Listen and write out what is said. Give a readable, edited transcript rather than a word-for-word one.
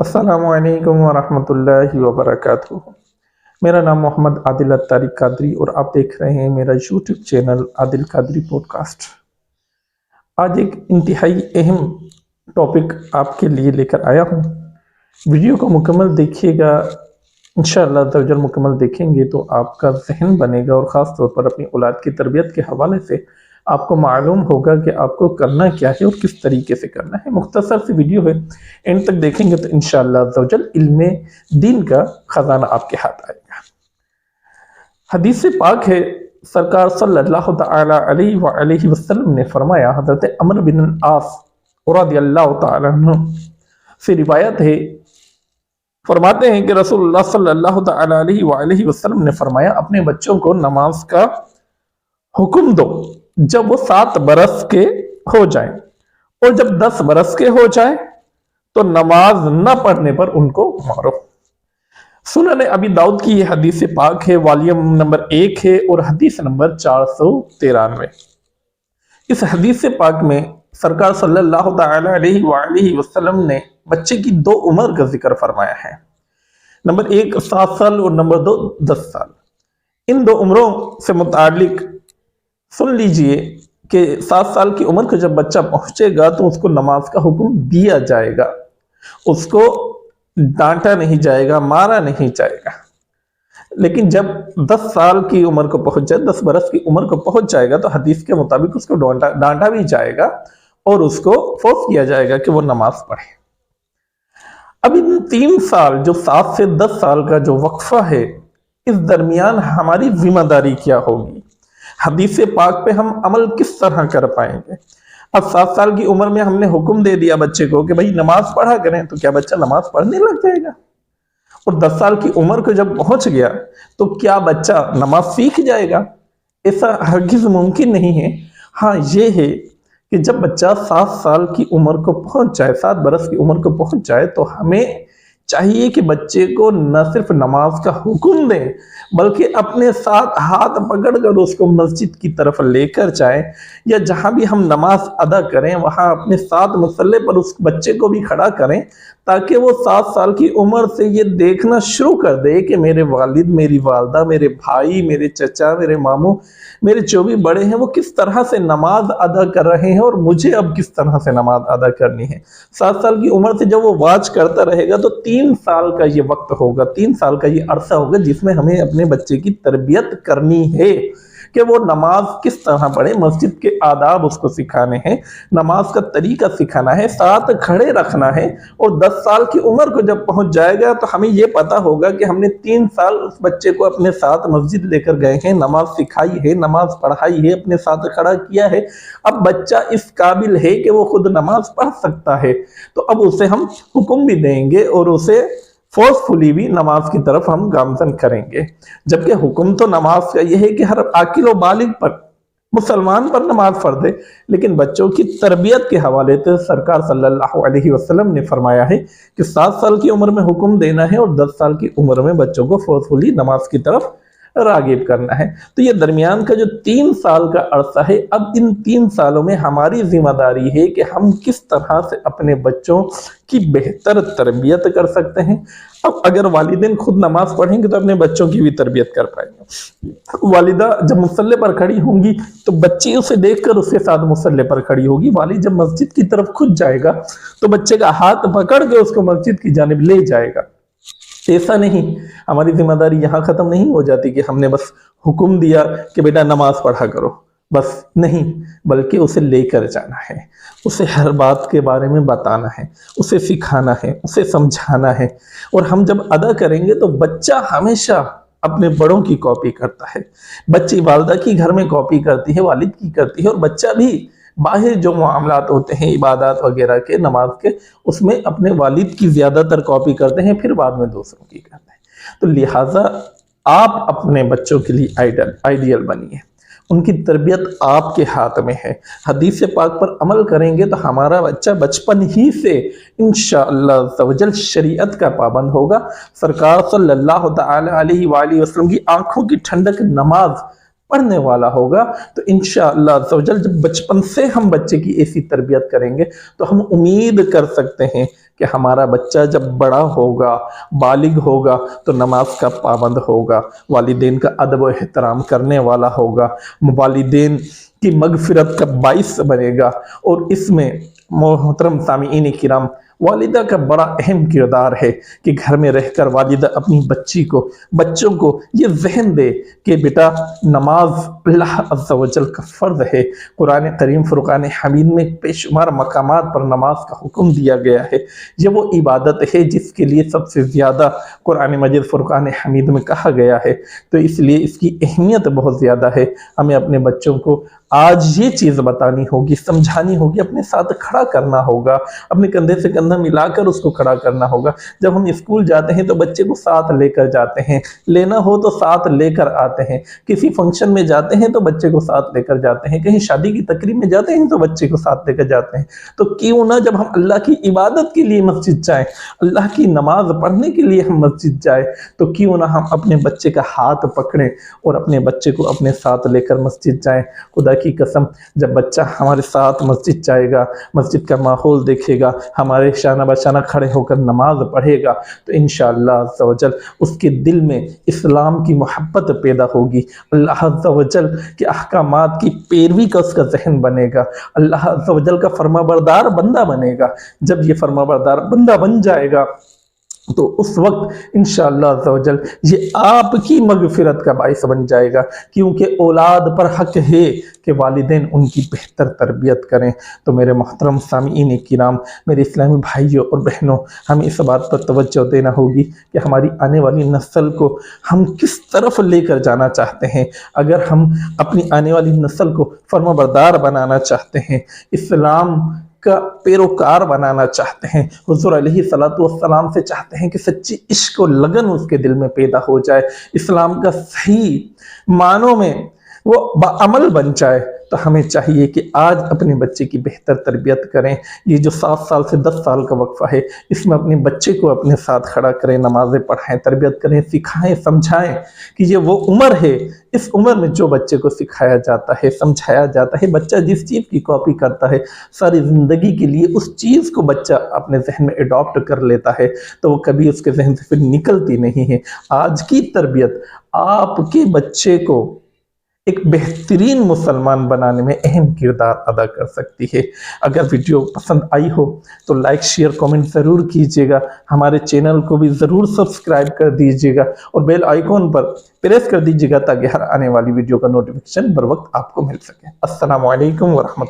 السلام علیکم ورحمۃ اللہ وبرکاتہ۔ میرا نام محمد عادل اتاری قادری اور آپ دیکھ رہے ہیں میرا یوٹیوب چینل عادل قادری پوڈ کاسٹ۔ آج ایک انتہائی اہم ٹاپک آپ کے لیے لے کر آیا ہوں۔ ویڈیو کو مکمل دیکھیے گا، انشاءاللہ تعالی مکمل دیکھیں گے تو آپ کا ذہن بنے گا اور خاص طور پر اپنی اولاد کی تربیت کے حوالے سے آپ کو معلوم ہوگا کہ آپ کو کرنا کیا ہے اور کس طریقے سے کرنا ہے۔ مختصر سی ویڈیو ہے، اینڈ تک دیکھیں گے تو انشاءاللہ تعالی علم دین کا خزانہ آپ کے ہاتھ آئے گا۔ حدیث پاک ہے، سرکار صلی اللہ تعالی علیہ وآلہ وسلم نے فرمایا، حضرت عمرو بن العاص رضی اللہ تعالی عنہ سے روایت ہے، فرماتے ہیں کہ رسول اللہ صلی اللہ تعالی علیہ وآلہ وسلم نے فرمایا، اپنے بچوں کو نماز کا حکم دو جب وہ 7 برس کے ہو جائیں، اور جب 10 برس کے ہو جائیں تو نماز نہ پڑھنے پر ان کو مارو۔ سنن ابی داؤد کی یہ حدیث پاک ہے، والیوم نمبر 1 ہے اور حدیث نمبر 493۔ اس حدیث پاک میں سرکار صلی اللہ تعالی علیہ وآلہ وسلم نے بچے کی 2 عمر کا ذکر فرمایا ہے، نمبر 1 7 سال اور نمبر 2 10 سال۔ ان 2 عمروں سے متعلق سن لیجئے کہ 7 سال کی عمر کو جب بچہ پہنچے گا تو اس کو نماز کا حکم دیا جائے گا، اس کو ڈانٹا نہیں جائے گا، مارا نہیں جائے گا۔ لیکن جب 10 سال کی عمر کو پہنچ جائے، 10 برس کی عمر کو پہنچ جائے گا تو حدیث کے مطابق اس کو ڈانٹا بھی جائے گا اور اس کو فورس کیا جائے گا کہ وہ نماز پڑھے۔ اب ان 3 سال جو 7 سے 10 سال کا جو وقفہ ہے، اس درمیان ہماری ذمہ داری کیا ہوگی؟ حدیث پاک پہ ہم عمل کس طرح کر پائیں گے؟ اب 7 سال کی عمر میں ہم نے حکم دے دیا بچے کو کہ بھائی نماز پڑھا کریں، تو کیا بچہ نماز پڑھنے لگ جائے گا؟ اور 10 سال کی عمر کو جب پہنچ گیا تو کیا بچہ نماز سیکھ جائے گا؟ ایسا ہرگز ممکن نہیں ہے۔ ہاں یہ ہے کہ جب بچہ 7 سال کی عمر کو پہنچ جائے، 7 برس کی عمر کو پہنچ جائے تو ہمیں چاہیے کہ بچے کو نہ صرف نماز کا حکم دیں بلکہ اپنے ساتھ ہاتھ پکڑ کر اس کو مسجد کی طرف لے کر جائیں، یا جہاں بھی ہم نماز ادا کریں وہاں اپنے ساتھ مصلی پر اس بچے کو بھی کھڑا کریں، تاکہ وہ 7 سال کی عمر سے یہ دیکھنا شروع کر دے کہ میرے والد، میری والدہ، میرے بھائی، میرے چچا، میرے ماموں، میرے جو بھی بڑے ہیں وہ کس طرح سے نماز ادا کر رہے ہیں اور مجھے اب کس طرح سے نماز ادا کرنی ہے۔ 7 سال کی عمر سے جب وہ واچ کرتا رہے گا تو 3 سال کا یہ وقت ہوگا، 3 سال کا یہ عرصہ ہوگا جس میں ہمیں اپنے بچے کی تربیت کرنی ہے کہ وہ نماز کس طرح پڑھے، مسجد کے آداب اس کو سکھانے ہیں، نماز کا طریقہ سکھانا ہے، ساتھ کھڑے رکھنا ہے۔ اور 10 سال کی عمر کو جب پہنچ جائے گا تو ہمیں یہ پتا ہوگا کہ ہم نے 3 سال اس بچے کو اپنے ساتھ مسجد لے کر گئے ہیں، نماز سکھائی ہے، نماز پڑھائی ہے، اپنے ساتھ کھڑا کیا ہے۔ اب بچہ اس قابل ہے کہ وہ خود نماز پڑھ سکتا ہے، تو اب اسے ہم حکم بھی دیں گے اور اسے فورسفلی بھی نماز کی طرف ہم گامزن کریں گے۔ جبکہ حکم تو نماز کا یہ ہے کہ ہر عاقل و بالغ پر، مسلمان پر نماز فرض ہے، لیکن بچوں کی تربیت کے حوالے سے سرکار صلی اللہ علیہ وسلم نے فرمایا ہے کہ 7 سال کی عمر میں حکم دینا ہے اور 10 سال کی عمر میں بچوں کو فورسفلی نماز کی طرف راغب کرنا ہے۔ تو یہ درمیان کا جو 3 سال کا عرصہ ہے، اب ان 3 سالوں میں ہماری ذمہ داری ہے کہ ہم کس طرح سے اپنے بچوں کی بہتر تربیت کر سکتے ہیں۔ اب اگر والدین خود نماز پڑھیں گے تو اپنے بچوں کی بھی تربیت کر پائیں گے۔ والدہ جب مصلی پر کھڑی ہوں گی تو بچے اسے دیکھ کر اس کے ساتھ مصلی پر کھڑی ہوگی، والد جب مسجد کی طرف خود جائے گا تو بچے کا ہاتھ پکڑ کے اس کو مسجد کی جانب لے جائے گا۔ ایسا نہیں، ہماری ذمہ داری یہاں ختم نہیں ہو جاتی کہ ہم نے بس حکم دیا کہ بیٹا نماز پڑھا کرو، بس نہیں، بلکہ اسے لے کر جانا ہے، اسے ہر بات کے بارے میں بتانا ہے، اسے سکھانا ہے، اسے سمجھانا ہے۔ اور ہم جب ادا کریں گے تو بچہ ہمیشہ اپنے بڑوں کی کاپی کرتا ہے، بچی والدہ کی گھر میں کاپی کرتی ہے، والد کی کرتی ہے، اور بچہ بھی باہر جو معاملات ہوتے ہیں عبادات وغیرہ کے، نماز کے، اس میں اپنے والد کی زیادہ تر کاپی کرتے ہیں، پھر بعد میں دوسروں کی کرتے ہیں۔ تو لہٰذا آپ اپنے بچوں کے لیے آئیڈیل بنیے، ان کی تربیت آپ کے ہاتھ میں ہے۔ حدیث پاک پر عمل کریں گے تو ہمارا بچہ بچپن ہی سے انشاءاللہ عز و جل شریعت کا پابند ہوگا۔ سرکار صلی اللہ تعالی علیہ وآلہ وسلم کی آنکھوں کی ٹھنڈک نماز پڑھنے والا ہوگا۔ تو انشاءاللہ عز و جل جب بچپن سے ہم بچے کی ایسی تربیت کریں گے تو ہم امید کر سکتے ہیں کہ ہمارا بچہ جب بڑا ہوگا، بالغ ہوگا تو نماز کا پابند ہوگا، والدین کا ادب و احترام کرنے والا ہوگا، والدین کی مغفرت کا باعث بنے گا۔ اور اس میں محترم سامعین کرام، والدہ کا بڑا اہم کردار ہے کہ گھر میں رہ کر والدہ اپنی بچوں کو یہ ذہن دے کہ بیٹا نماز اللہ عز و جل کا فرض ہے۔ قرآن کریم فرقان حمید میں بے شمار مقامات پر نماز کا حکم دیا گیا ہے۔ یہ وہ عبادت ہے جس کے لیے سب سے زیادہ قرآن مجید فرقان حمید میں کہا گیا ہے، تو اس لیے اس کی اہمیت بہت زیادہ ہے۔ ہمیں اپنے بچوں کو آج یہ چیز بتانی ہوگی، سمجھانی ہوگی، اپنے ساتھ کھڑا کرنا ہوگا، اپنے کندھے سے کندھا ملا کر اس کو کھڑا کرنا ہوگا۔ جب ہم اسکول جاتے ہیں تو بچے کو ساتھ لے کر جاتے ہیں، لینا ہو تو ساتھ لے کر آتے ہیں، کسی فنکشن میں جاتے ہیں تو بچے کو ساتھ لے کر جاتے ہیں، کہیں شادی کی تقریب میں جاتے ہیں تو بچے کو ساتھ لے کر جاتے ہیں۔ تو کیوں نہ جب ہم اللہ کی عبادت کے لیے مسجد جائیں، اللہ کی نماز پڑھنے کے لیے ہم مسجد جائیں، تو کیوں نہ ہم اپنے بچے کا ہاتھ پکڑیں اور اپنے بچے کو اپنے ساتھ لے کر مسجد جائیں۔ خدا کی قسم، جب بچہ ہمارے ساتھ مسجد جائے گا، مسجد کا ماحول دیکھے گا، ہمارے شانہ بشانہ کھڑے ہو کر نماز پڑھے گا، تو انشاءاللہ عز و جل اس کے دل میں اسلام کی محبت پیدا ہوگی، اللہ عز و جل کے احکامات کی پیروی کا اس کا ذہن بنے گا، اللہ عز و جل کا فرمانبردار بندہ بنے گا۔ جب یہ فرمانبردار بندہ بن جائے گا تو اس وقت انشاءاللہ عز و جل یہ آپ کی مغفرت کا باعث بن جائے گا، کیونکہ اولاد پر حق ہے کہ والدین ان کی بہتر تربیت کریں۔ تو میرے محترم سامعین کرام، میرے اسلامی بھائیوں اور بہنوں، ہمیں اس بات پر توجہ دینا ہوگی کہ ہماری آنے والی نسل کو ہم کس طرف لے کر جانا چاہتے ہیں۔ اگر ہم اپنی آنے والی نسل کو فرمانبردار بنانا چاہتے ہیں، اسلام کا پیروکار بنانا چاہتے ہیں، حضور علیہ السلام سے چاہتے ہیں کہ سچی عشق و لگن اس کے دل میں پیدا ہو جائے، اسلام کا صحیح معنوں میں وہ بعمل بن جائے، تو ہمیں چاہیے کہ آج اپنے بچے کی بہتر تربیت کریں۔ یہ جو 7 سال سے 10 سال کا وقفہ ہے، اس میں اپنے بچے کو اپنے ساتھ کھڑا کریں، نمازیں پڑھائیں، تربیت کریں، سکھائیں، سمجھائیں کہ یہ وہ عمر ہے، اس عمر میں جو بچے کو سکھایا جاتا ہے، سمجھایا جاتا ہے، بچہ جس چیز کی کاپی کرتا ہے ساری زندگی کے لیے اس چیز کو بچہ اپنے ذہن میں اڈاپٹ کر لیتا ہے، تو وہ کبھی اس کے ذہن سے پھر نکلتی نہیں ہے۔ آج کی تربیت آپ کے بچے کو ایک بہترین مسلمان بنانے میں اہم کردار ادا کر سکتی ہے۔ اگر ویڈیو پسند آئی ہو تو لائک، شیئر، کومنٹ ضرور کیجیے گا، ہمارے چینل کو بھی ضرور سبسکرائب کر دیجیے گا اور بیل آئیکن پر پریس کر دیجیے گا تاکہ ہر آنے والی ویڈیو کا نوٹیفیکیشن بر وقت آپ کو مل سکے۔ السلام علیکم ورحمۃ اللہ۔